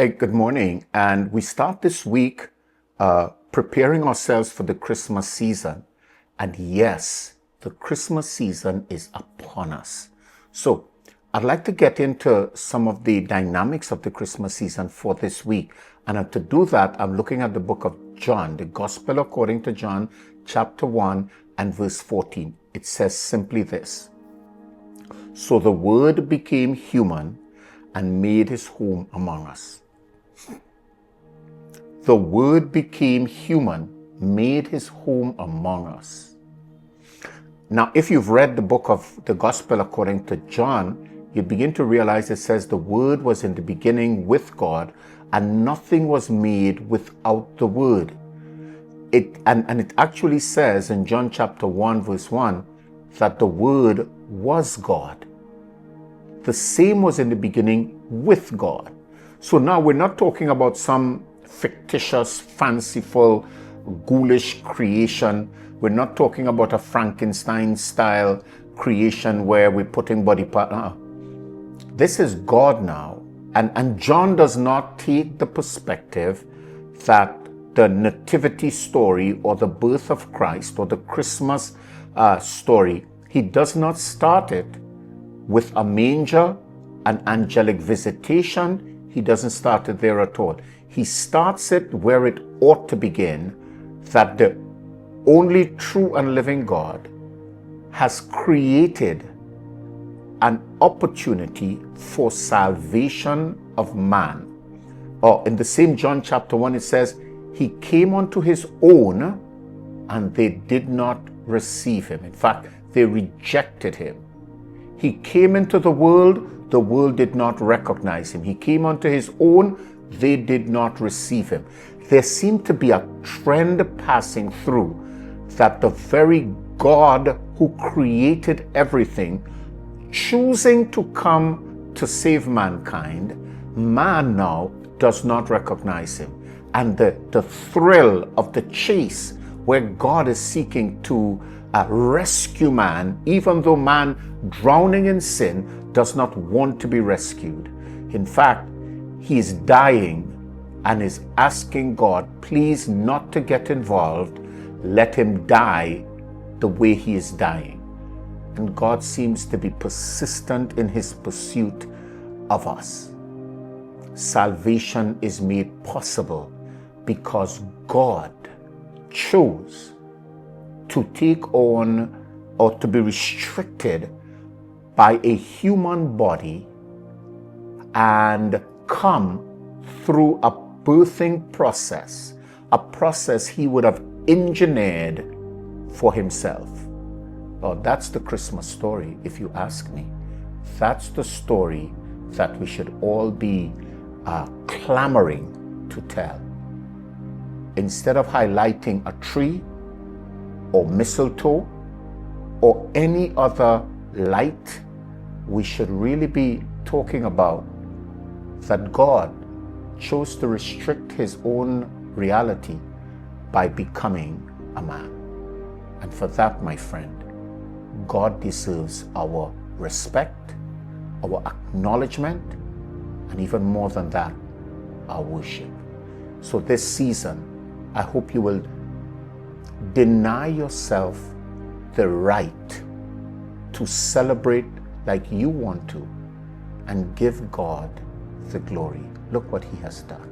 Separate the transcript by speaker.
Speaker 1: Hey, good morning. And we start this week preparing ourselves for the Christmas season. And yes, the Christmas season is upon us. So I'd like to get into some of the dynamics of the Christmas season for this week. And to do that, I'm looking at the book of John, the Gospel according to John, chapter 1 and verse 14. It says simply this: "So the Word became human and made his home among us." The Word became human, made his home among us. Now, if you've read the book of the Gospel according to John, you begin to realize it says the Word was in the beginning with God, and nothing was made without the Word. It actually says in John chapter 1 verse 1 that the Word was God. The same was in the beginning with God. So now we're not talking about some fictitious, fanciful, ghoulish creation. We're not talking about a Frankenstein-style creation where we're putting body part. This is God now. And John does not take the perspective that the nativity story or the birth of Christ or the Christmas story, he does not start it with a manger, an angelic visitation. He doesn't start it there at all. He starts it where it ought to begin, that the only true and living God has created an opportunity for salvation of man. Or in the same John chapter 1, it says, he came unto his own and they did not receive him. In fact, they rejected him. He came into the world did not recognize him. He came unto his own, they did not receive him. There seemed to be a trend passing through that the very God who created everything, choosing to come to save mankind, man now does not recognize him. And the thrill of the chase where God is seeking to rescue man, even though man drowning in sin does not want to be rescued. In fact, he is dying and is asking God, please not to get involved. Let him die the way he is dying. And God seems to be persistent in his pursuit of us. Salvation is made possible because God chose to take on or to be restricted by a human body and come through a birthing process, a process he would have engineered for himself. Well, that's the Christmas story, if you ask me. That's the story that we should all be clamoring to tell. Instead of highlighting a tree or mistletoe or any other light, we should really be talking about that God chose to restrict his own reality by becoming a man. And for that, my friend, God deserves our respect, our acknowledgement, and even more than that, our worship. So this season, I hope you will deny yourself the right to celebrate like you want to and give God the glory. Look what he has done.